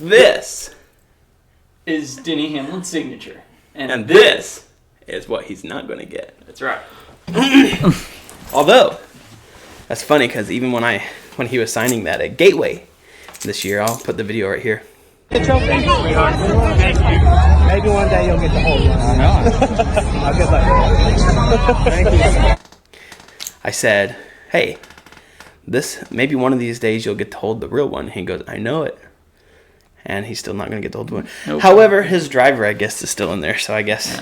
This is Denny Hamlin's signature. And this is what he's not going to get. That's right. Although, that's funny because even when he was signing that at Gateway this year, I'll put the video right here. Thank you, sweetheart. Thank you. Maybe one day you'll get the whole one. I know. Good luck. Thank you. I said, hey, maybe one of these days you'll get to hold the real one. He goes, I know it. And he's still not going to get to hold the one. Nope. However, his driver, I guess, is still in there. So I guess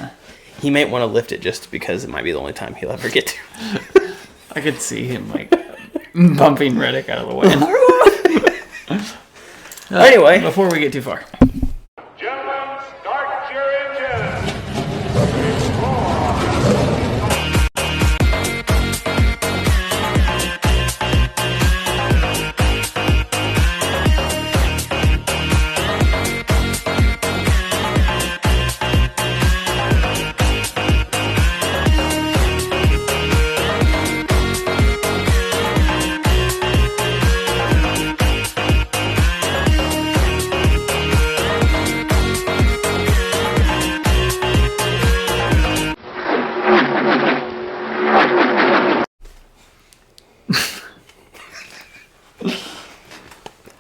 he might want to lift it just because it might be the only time he'll ever get to. I could see him, like, bumping Reddick out of the way. Anyway. Before we get too far. Gentlemen, start your engines.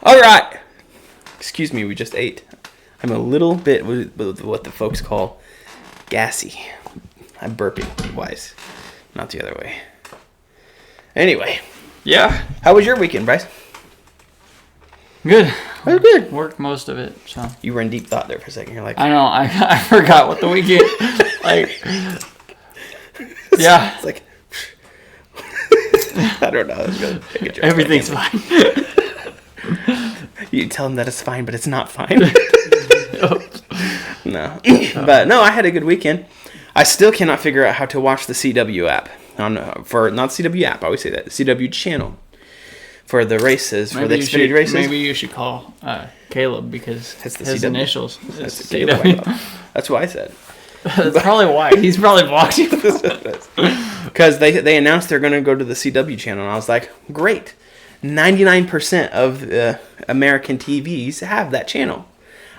All right. Excuse me, we just ate. I'm a little bit with what the folks call gassy. I'm burping wise, not the other way. Anyway. Yeah. How was your weekend, Bryce? Good. It was good. Worked most of it, so. You were in deep thought there for a second. You're like, I know. I forgot what the weekend. Like, yeah. It's like, I don't know. Everything's fine. You tell him that it's fine, but it's not fine. No. But no, I had a good weekend. I still cannot figure out how to watch the CW app. For not CW app, I always say that. The CW channel. For the races, for the Xfinity races. Maybe you should call Caleb because his CW. Initials. That's the CW. That's what I said. That's probably why. He's probably blocked you. Because they announced they're going to go to the CW channel, and I was like, great. 99% of American TVs have that channel.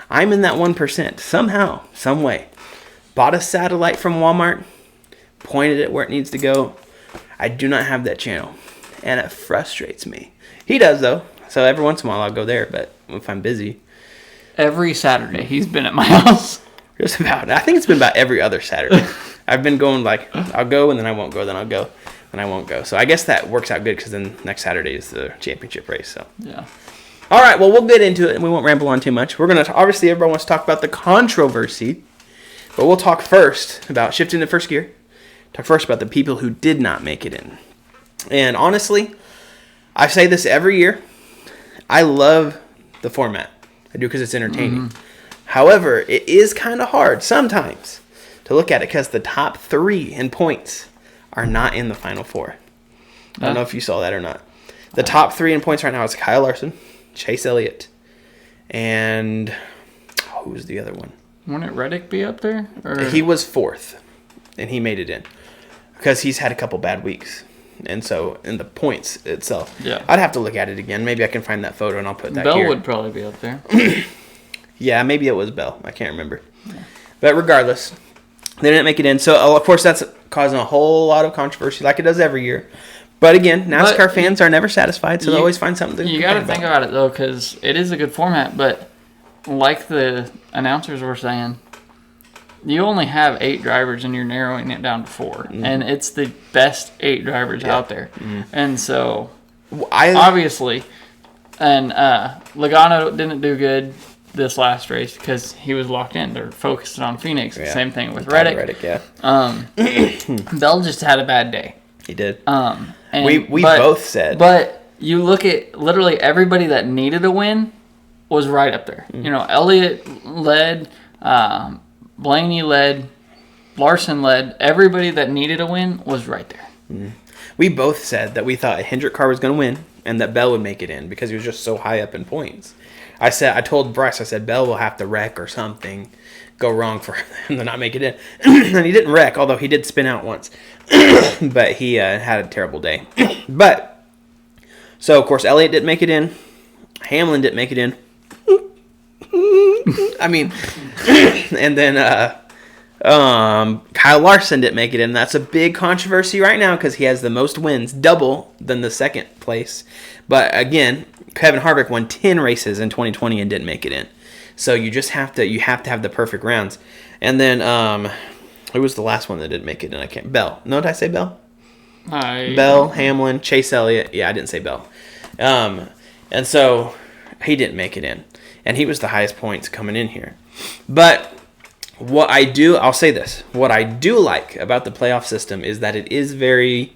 I'm in that 1%. Somehow, some way. Bought a satellite from Walmart. Pointed it where it needs to go. I do not have that channel. And it frustrates me. He does, though. So every once in a while, I'll go there. But if I'm busy. Every Saturday, he's been at my house. Just about. I think it's been about every other Saturday. I've been going like, I'll go and then I won't go. Then I'll go and I won't go. So I guess that works out good because then next Saturday is the championship race. So yeah. All right. Well, we'll get into it and we won't ramble on too much. We're going to, obviously, everyone wants to talk about the controversy. But we'll talk first about shifting to first gear. Talk first about the people who did not make it in. And honestly, I say this every year. I love the format. I do because it's entertaining. Mm-hmm. However, it is kind of hard sometimes to look at it because the top 3 in points are not in the final 4. I don't know if you saw that or not. The top 3 in points right now is Kyle Larson, Chase Elliott, and who's the other one? Wouldn't Reddick be up there? Or? He was 4th, and he made it in because he's had a couple bad weeks. And so, in the points itself, I'd have to look at it again. Maybe I can find that photo and I'll put that Bell here. Bell would probably be up there. Yeah, maybe it was Bell. I can't remember. Yeah. But regardless, they didn't make it in. So, of course, that's causing a whole lot of controversy like it does every year. But again, NASCAR fans are never satisfied, so they'll always find something to You got to think about it, though, because it is a good format. But like the announcers were saying, you only have 8 drivers and you're narrowing it down to 4. Mm-hmm. And it's the best 8 drivers out there. Mm-hmm. And so, obviously, and Logano didn't do good this last race because he was locked in. They're focused on Phoenix. Yeah. Same thing with Reddick. Bell just had a bad day. He did. We both said. But you look at literally everybody that needed a win was right up there. Mm-hmm. You know, Elliott led, Blaney led, Larson led. Everybody that needed a win was right there. Mm-hmm. We both said that we thought a Hendrick car was going to win and that Bell would make it in because he was just so high up in points. I told Bryce, I said, Bell will have to wreck or something go wrong for him to not make it in. And he didn't wreck, although he did spin out once. But he had a terrible day. So, of course, Elliott didn't make it in. Hamlin didn't make it in. I mean, and then Kyle Larson didn't make it in. That's a big controversy right now because he has the most wins, double than the second place. But again, Kevin Harvick won 10 races in 2020 and didn't make it in. So you just have to have the perfect rounds. And then who was the last one that didn't make it in? I can't. Bell. No, did I say Bell? Bell, Hamlin, Chase Elliott. Yeah, I didn't say Bell. And so he didn't make it in. And he was the highest points coming in here. But I'll say this. What I do like about the playoff system is that it is very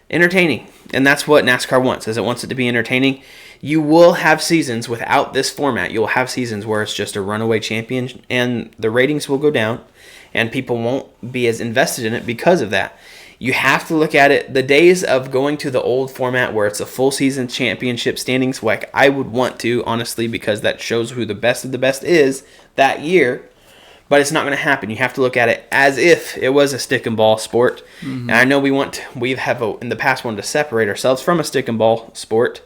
entertaining. And that's what NASCAR wants, is it wants it to be entertaining. You will have seasons without this format. You'll have seasons where it's just a runaway champion and the ratings will go down and people won't be as invested in it because of that. You have to look at it. The days of going to the old format where it's a full season championship standings, like I would want to, honestly, because that shows who the best of the best is that year. But it's not going to happen. You have to look at it as if it was a stick and ball sport. Mm-hmm. And I know we have in the past wanted to separate ourselves from a stick and ball sport,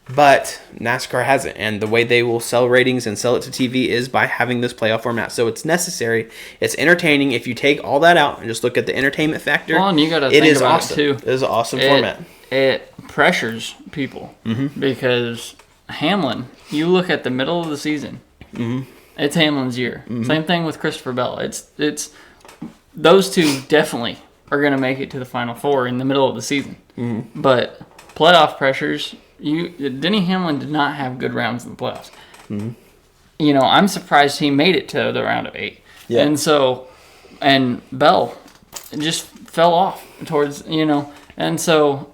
but NASCAR hasn't. And the way they will sell ratings and sell it to TV is by having this playoff format. So it's necessary. It's entertaining. If you take all that out and just look at the entertainment factor, well, and you got to think about awesome. it too. It is an awesome format. It pressures people because Hamlin. You look at the middle of the season. Mm-hmm. It's Hamlin's year. Mm-hmm. Same thing with Christopher Bell. It's those two definitely are going to make it to the Final Four in the middle of the season. Mm-hmm. But playoff pressures, Denny Hamlin did not have good rounds in the playoffs. Mm-hmm. I'm surprised he made it to the round of 8. Yeah. And Bell just fell off towards, and so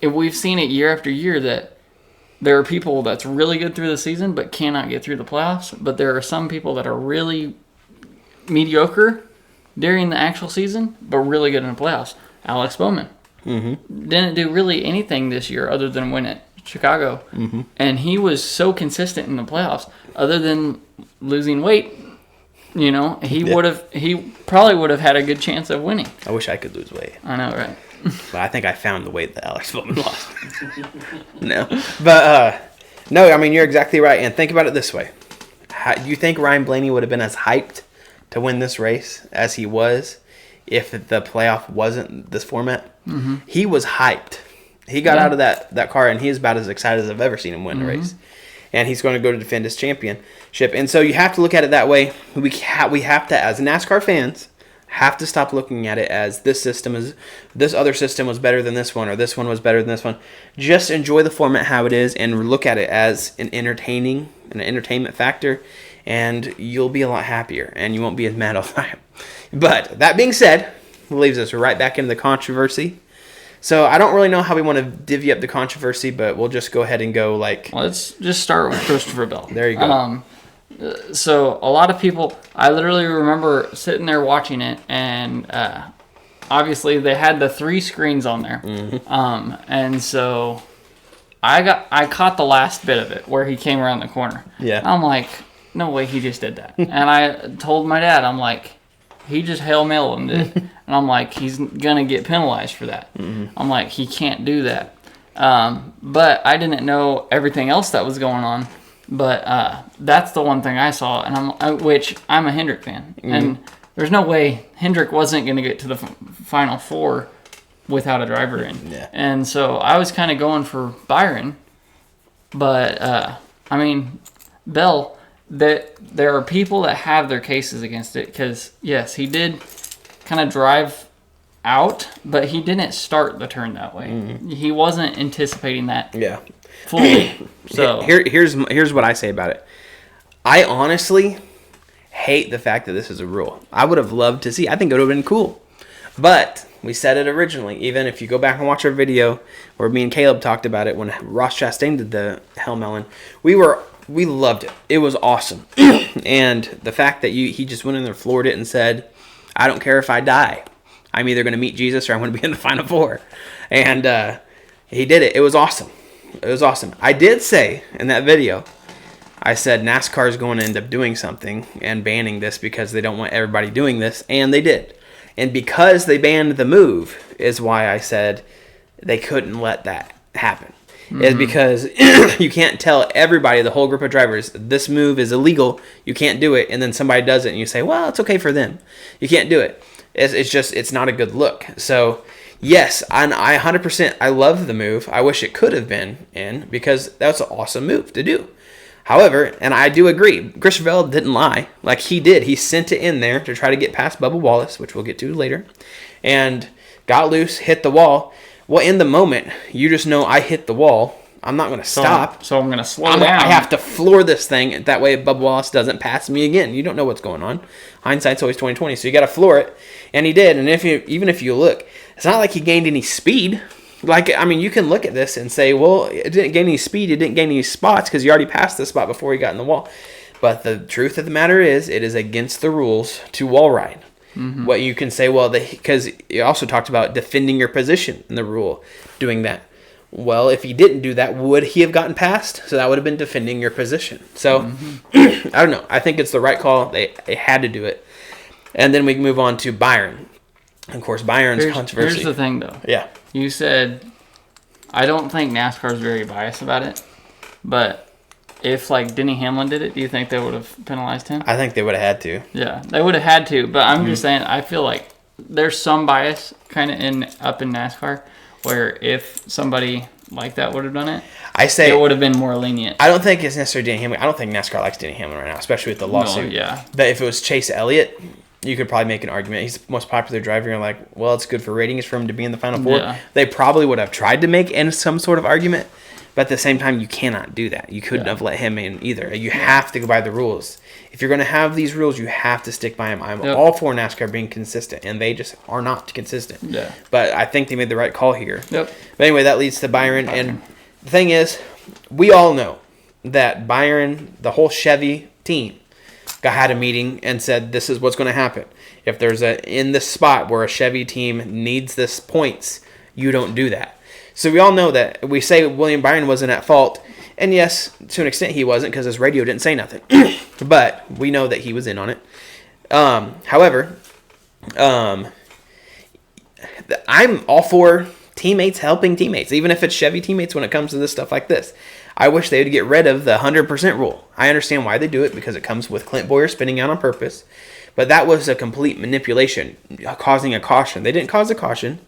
we've seen it year after year that there are people that's really good through the season but cannot get through the playoffs. But there are some people that are really mediocre during the actual season but really good in the playoffs. Alex Bowman didn't do really anything this year other than win at Chicago. Mm-hmm. And he was so consistent in the playoffs. Other than losing weight, he probably would have had a good chance of winning. I wish I could lose weight. I know, right? But I think I found the weight that Alex Bowman lost. No. But, no, I mean, you're exactly right. And think about it this way. Do you think Ryan Blaney would have been as hyped to win this race as he was if the playoff wasn't this format? Mm-hmm. He was hyped. He got out of that car, and he is about as excited as I've ever seen him win a race. And he's going to go to defend his championship. And so you have to look at it that way. We have to, as NASCAR fans, have to stop looking at it as this other system was better than this one, or this one was better than this one. Just enjoy the format how it is and look at it as an entertainment factor, and you'll be a lot happier and you won't be as mad all the time. But that being said, leaves us right back into the controversy. So I don't really know how we want to divvy up the controversy, but we'll just go ahead and go Let's just start with Christopher Bell. There you go. So a lot of people, I literally remember sitting there watching it, and obviously they had the 3 screens on there. Mm-hmm. And so I caught the last bit of it where he came around the corner. Yeah. I'm like, no way he just did that. And I told my dad, I'm like, he just Hail Mailed him. And I'm like, he's going to get penalized for that. Mm-hmm. I'm like, he can't do that. But I didn't know everything else that was going on. But that's the one thing I saw, and which I'm a Hendrick fan. Mm-hmm. And there's no way Hendrick wasn't going to get to the Final Four without a driver in. Yeah. And so I was kind of going for Byron. But, Bell, there are people that have their cases against it because, yes, he did kind of drive out, but he didn't start the turn that way. Mm-hmm. He wasn't anticipating that. Yeah. Fully. So here's what I say about it. I honestly hate the fact that this is a rule. I would have loved to see. I think it would have been cool. But we said it originally. Even if you go back and watch our video where me and Caleb talked about it when Ross Chastain did the Hail Melon, we loved it. It was awesome. And the fact that he just went in there, floored it, and said, I don't care if I die. I'm either going to meet Jesus or I'm going to be in the Final Four. And he did it. It was awesome. It was awesome. I did say in that video, I said NASCAR is going to end up doing something and banning this because they don't want everybody doing this, and they did. And because they banned the move is why I said they couldn't let that happen. is because you can't tell everybody, the whole group of drivers, this move is illegal, you can't do it, and then somebody does it and you say, well, it's okay for them. You can't do it. It's not a good look. So yes, I 100%, I love the move. I wish it could have been in, because that's an awesome move to do. However, and I do agree, Christopher Bell didn't lie. Like, he did. He sent it in there to try to get past Bubba Wallace, which we'll get to later, and got loose, hit the wall. Well, in the moment, you just know I hit the wall. I'm not going to stop. So I'm going to slow down. I have to floor this thing. That way Bubba Wallace doesn't pass me again. You don't know what's going on. Hindsight's always 20/20, so you got to floor it. And he did. And even if you look, it's not like he gained any speed. Like, I mean, you can look at this and say, well, it didn't gain any speed. It didn't gain any spots because you already passed the spot before he got in the wall. But the truth of the matter is, it is against the rules to wall ride. Mm-hmm. What you can say, well, because you also talked about defending your position in the rule, doing that. Well, if he didn't do that, would he have gotten past? So that would have been defending your position. So, I don't know. I think it's the right call. They had to do it. And then we can move on to Byron. Of course, Byron's controversy. Here's the thing, though. Yeah. You said, I don't think NASCAR's very biased about it, but if, like, Denny Hamlin did it, do you think they would have penalized him? I think they would have had to. Yeah, they would have had to, but I'm just saying, I feel like there's some bias kind of up in NASCAR, where if somebody like that would have done it, it would have been more lenient. I don't think it's necessarily Denny Hamlin. I don't think NASCAR likes Denny Hamlin right now, especially with the lawsuit. No, yeah. But if it was Chase Elliott, you could probably make an argument. He's the most popular driver. You're like, well, it's good for ratings for him to be in the Final Four. Yeah. They probably would have tried to make some sort of argument, but at the same time, you cannot do that. You couldn't have let him in either. You have to go by the rules. If you're going to have these rules, you have to stick by them. I'm all for NASCAR being consistent, and they just are not consistent. Yeah. But I think they made the right call here. Yep. But anyway, that leads to Byron. And the thing is, we all know that Byron, the whole Chevy team, had a meeting and said, this is what's going to happen. If there's in this spot where a Chevy team needs this points, you don't do that. So we all know that. We say William Byron wasn't at fault. And yes, to an extent he wasn't, because his radio didn't say nothing. But we know that he was in on it. However, I'm all for teammates helping teammates, even if it's Chevy teammates when it comes to this stuff like this. I wish they would get rid of the 100% rule. I understand why they do it, because it comes with Clint Boyer spinning out on purpose. But that was a complete manipulation, causing a caution. They didn't cause a caution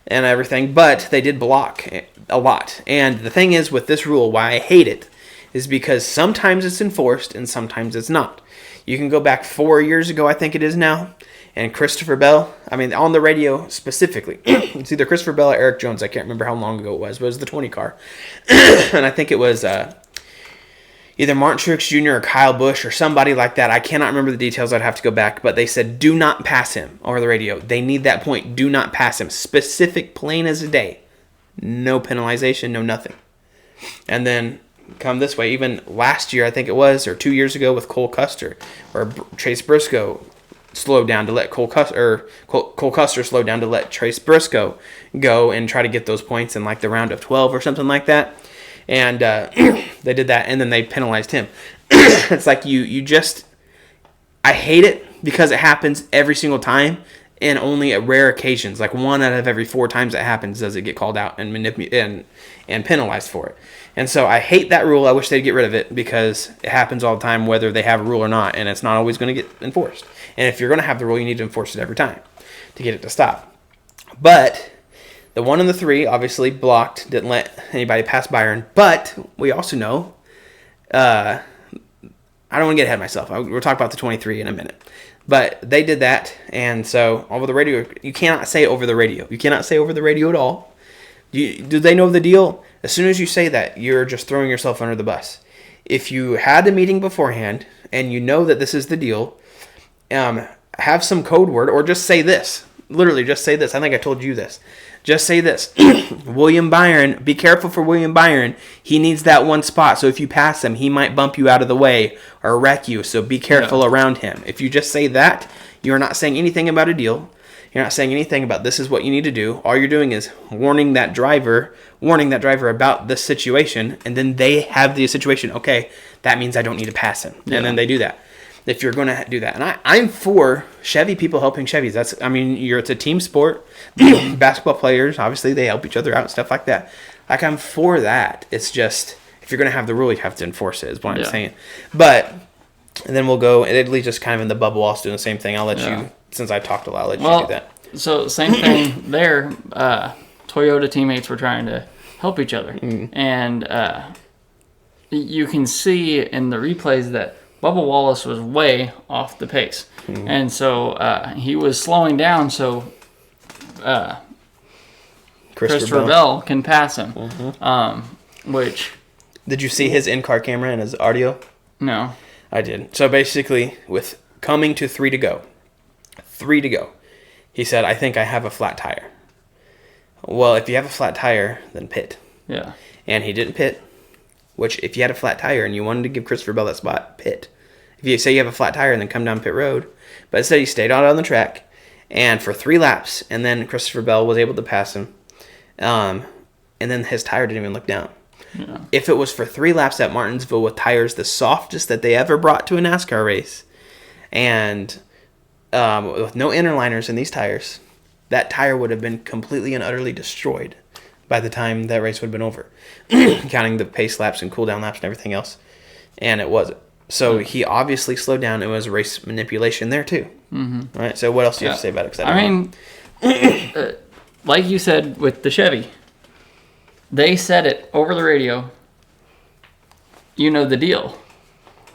and everything, but they did block a lot. And the thing is with this rule, why I hate it, is because sometimes it's enforced and sometimes it's not. You can go back 4 years ago, I think it is now, and Christopher Bell, on the radio specifically, it's either Christopher Bell or Eric Jones, I can't remember how long ago it was, but it was the 20 car. And I think it was either Martin Truex Jr. or Kyle Busch or somebody like that. I cannot remember the details, I'd have to go back, but they said, do not pass him over the radio. They need that point, do not pass him. Specific, plain as a day. No penalization, no nothing. And then come this way, even last year, I think it was, or 2 years ago with Cole Custer, or Chase Briscoe slowed down to let Cole Custer slowed down to let Chase Briscoe go and try to get those points in like the round of 12 or something like that. And they did that, and then they penalized him. It's like I hate it because it happens every single time, and only at rare occasions, like 1 out of every 4 times it happens, does it get called out and and penalized for it. And so I hate that rule. I wish they'd get rid of it, because it happens all the time, whether they have a rule or not, and it's not always going to get enforced. And if you're going to have the rule, you need to enforce it every time to get it to stop. But the 1 and the 3 obviously blocked, didn't let anybody pass Byron. But we also know, I don't want to get ahead of myself. We'll talk about the 23 in a minute. But they did that, and so over the radio, you cannot say over the radio. You cannot say over the radio at all. Do they know the deal? As soon as you say that, you're just throwing yourself under the bus. If you had a meeting beforehand and you know that this is the deal, have some code word, or just say this. Literally, just say this. I think I told you this. Just say this. William Byron, be careful for William Byron. He needs that one spot. So if you pass him, he might bump you out of the way or wreck you. So be careful around him. If you just say that, you're not saying anything about a deal. You're not saying anything about this is what you need to do. All you're doing is warning that driver about this situation, and then they have the situation. Okay, that means I don't need to pass him. And then they do that. If you're going to do that. And I'm for Chevy people helping Chevys. It's a team sport. Basketball players, obviously, they help each other out and stuff like that. Like, I'm for that. It's just, if you're going to have the rule, you have to enforce it, is what I'm saying. But, and then we'll go, and Italy's just kind of in the bubble also doing the same thing. I'll let you, since I talked a lot, I'll let you do that. So, same thing there. Toyota teammates were trying to help each other. And you can see in the replays that Bubba Wallace was way off the pace. And so he was slowing down so Christopher Bell can pass him. Which... Did you see his in-car camera and his audio? No. I did. So basically, with coming to 3 to go, he said, I think I have a flat tire. Well, if you have a flat tire, then pit. Yeah. And he didn't pit, which if you had a flat tire and you wanted to give Christopher Bell that spot, pit. If you say you have a flat tire and then come down pit road. But instead he stayed out on the track and for 3 laps, and then Christopher Bell was able to pass him. And then his tire didn't even look down. Yeah. If it was for 3 laps at Martinsville with tires the softest that they ever brought to a NASCAR race, and with no interliners in these tires, that tire would have been completely and utterly destroyed by the time that race would have been over, counting the pace laps and cool down laps and everything else. And it wasn't. So he obviously slowed down. It was race manipulation there too. Right. So what else do you have to say about it? I mean, like you said with the Chevy, they said it over the radio. You know the deal.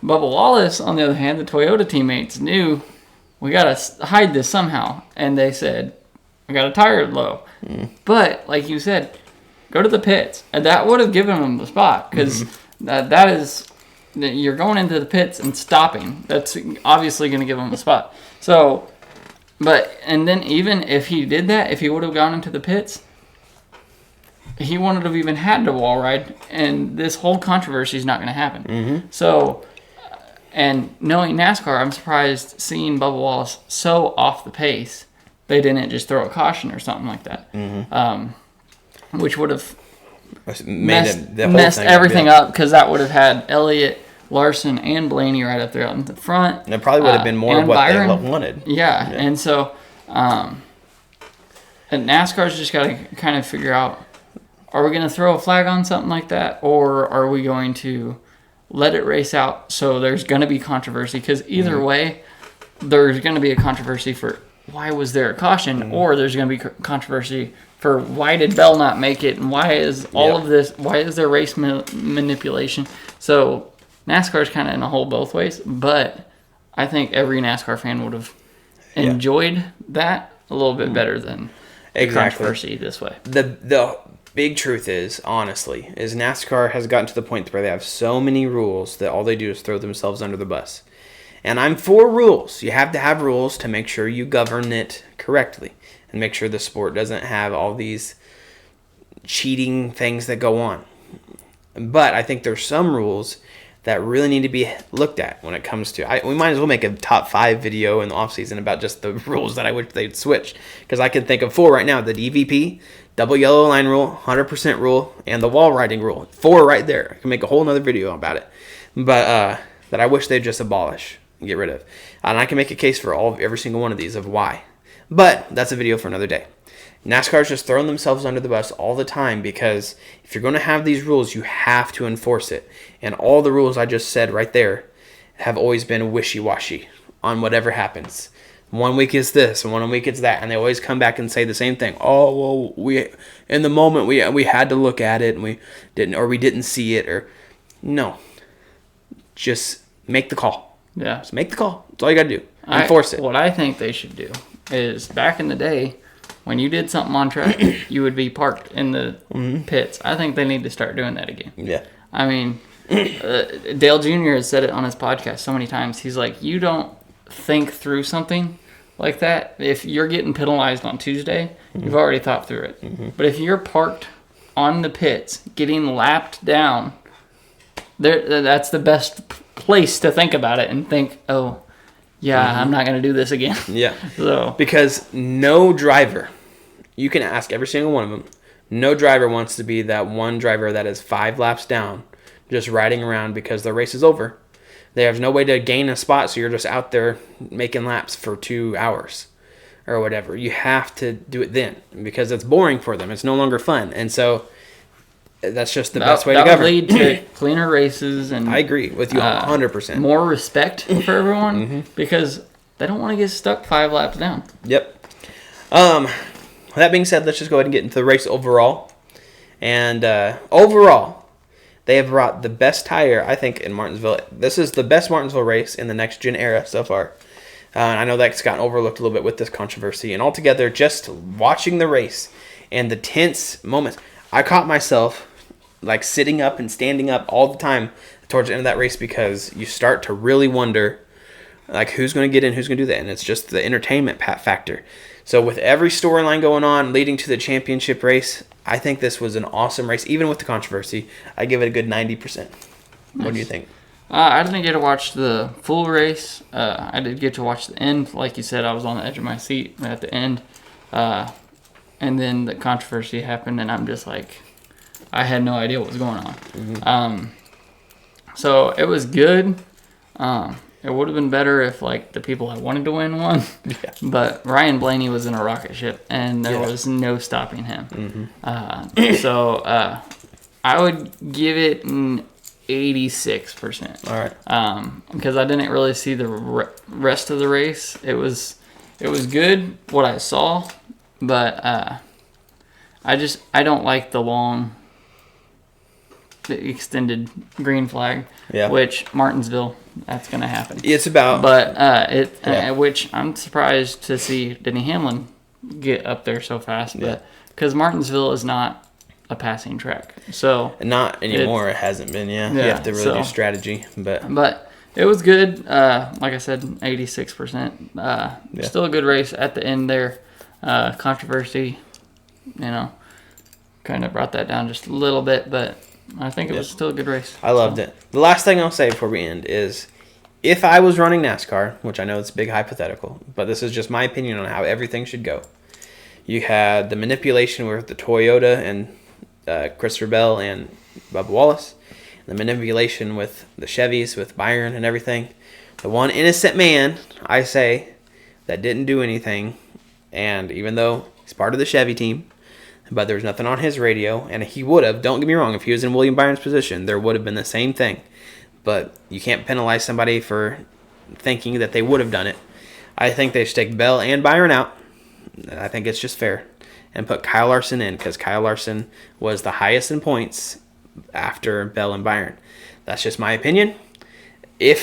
Bubba Wallace, on the other hand, the Toyota teammates knew we got to hide this somehow. And they said, I got a tire low. But, like you said, go to the pits. And that would have given them the spot. Because that is, you're going into the pits and stopping. That's obviously going to give them the spot. So, and then even if he did that, if he would have gone into the pits, he wouldn't have even had to wall ride, and this whole controversy is not going to happen. So, and knowing NASCAR, I'm surprised seeing Bubba Wallace so off the pace, they didn't just throw a caution or something like that, which would have messed everything up, because that would have had Elliott, Larson, and Blaney right up there in the front. And it probably would have been more of what Byron. they wanted. Yeah, and so and NASCAR's just got to kind of figure out, are we going to throw a flag on something like that, or are we going to let it race out so there's going to be controversy? Because either way, there's going to be a controversy for why was there a caution, or there's going to be controversy for why did Bell not make it, and why is all of this, why is there race manipulation? So NASCAR's kind of in a hole both ways, but I think every NASCAR fan would have enjoyed that a little bit better than controversy this way. The big truth is, honestly, is NASCAR has gotten to the point where they have so many rules that all they do is throw themselves under the bus. And I'm for rules. You have to have rules to make sure you govern it correctly and make sure the sport doesn't have all these cheating things that go on. But I think there's some rules that really need to be looked at when it comes to... we might as well make a top 5 video in the offseason about just the rules that I wish they'd switch. Because I can think of 4 right now. The DVP, double yellow line rule, 100% rule, and the wall riding rule. 4 right there. I can make a whole nother video about it. But that I wish they'd just abolish and get rid of. And I can make a case for every single one of these of why. But that's a video for another day. NASCAR's just throwing themselves under the bus all the time, because if you're going to have these rules, you have to enforce it. And all the rules I just said right there have always been wishy-washy on whatever happens. 1 week is this, and 1 week it's that, and they always come back and say the same thing. Oh, well, we in the moment we had to look at it, and we didn't see it, or no. Just make the call. Yeah. Just make the call. That's all you got to do. Enforce it. What I think they should do is, back in the day, when you did something on track, you would be parked in the pits. I think they need to start doing that again. Yeah. I mean, Dale Jr. has said it on his podcast so many times. He's like, you don't think through something like that. If you're getting penalized on Tuesday, you've already thought through it. But if you're parked on the pits, getting lapped down, that's the best place to think about it and think, oh, yeah, I'm not going to do this again. Yeah. So because no driver, you can ask every single one of them, no driver wants to be that one driver that is 5 laps down, just riding around because the race is over. There's no way to gain a spot, so you're just out there making laps for 2 hours or whatever. You have to do it then because it's boring for them. It's no longer fun. And so That's just the best way to that govern. would lead to cleaner races and I agree with you 100%. more respect for everyone because they don't want to get stuck 5 laps down. Yep. That being said, let's just go ahead and get into the race overall. And overall, they have brought the best tire, I think, in Martinsville. This is the best Martinsville race in the next gen era so far. And I know that's gotten overlooked a little bit with this controversy. And altogether, just watching the race and the tense moments, I caught myself like sitting up and standing up all the time towards the end of that race because you start to really wonder like who's going to get in, who's going to do that. And it's just the entertainment factor. So with every storyline going on leading to the championship race, I think this was an awesome race. Even with the controversy, I give it a good 90%. What do you think? I didn't get to watch the full race. I did get to watch the end. Like you said, I was on the edge of my seat at the end. And then the controversy happened, and I'm just like, I had no idea what was going on. So it was good. It would have been better if like the people I wanted to win won. Yeah. But Ryan Blaney was in a rocket ship, and there was no stopping him. So I would give it an 86%. All right. Because I didn't really see the rest of the race. It was good what I saw, but I don't like the extended green flag. Yeah. Which Martinsville, that's gonna happen. It's about, but which I'm surprised to see Denny Hamlin get up there so fast. But because Martinsville is not a passing track, so not anymore. It hasn't been. Yeah. You have to really do strategy, but it was good. Like I said, 86%. Still a good race at the end there. Controversy, kind of brought that down just a little bit, but I think it was still a good race. I loved it. The last thing I'll say before we end is, if I was running NASCAR, which I know it's a big hypothetical, but this is just my opinion on how everything should go. You had the manipulation with the Toyota and Christopher Bell and Bubba Wallace, the manipulation with the Chevys, with Byron and everything. The one innocent man, I say, that didn't do anything, and even though he's part of the Chevy team, but there was nothing on his radio, and he would have, don't get me wrong, if he was in William Byron's position, there would have been the same thing. But you can't penalize somebody for thinking that they would have done it. I think they should take Bell and Byron out. I think it's just fair. And put Kyle Larson in, because Kyle Larson was the highest in points after Bell and Byron. That's just my opinion. It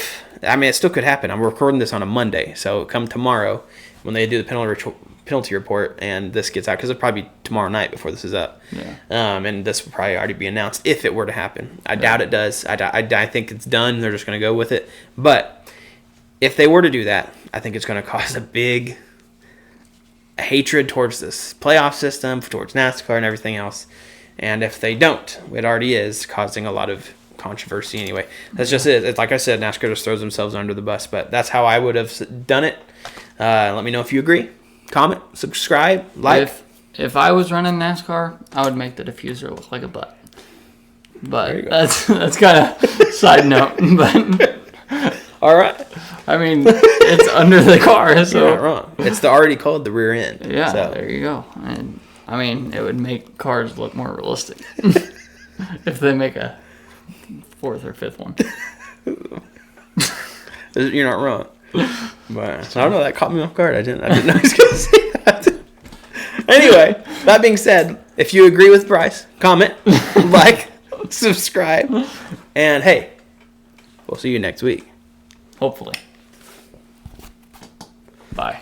still could happen. I'm recording this on a Monday, so come tomorrow when they do the penalty report and this gets out, because it'll probably be tomorrow night before this is up. Yeah. And this will probably already be announced if it were to happen. I doubt it does. I think it's done. They're just going to go with it. But if they were to do that, I think it's going to cause a big hatred towards this playoff system, towards NASCAR and everything else. And if they don't, it already is causing a lot of controversy anyway. That's just it. It's like I said, NASCAR just throws themselves under the bus, but that's how I would have done it. Let me know if you agree. Comment, subscribe, like. If I was running NASCAR, I would make the diffuser look like a butt. But that's kind of side note. But all right. I mean, it's under the car, so you're not wrong. It's already called the rear end. Yeah, so. There you go. And I mean, it would make cars look more realistic if they make a 4th or 5th one. You're not wrong. But I don't know. That caught me off guard. I didn't know he was going to say that. Anyway, that being said, if you agree with Bryce, comment, like, subscribe, and hey, we'll see you next week. Hopefully. Bye.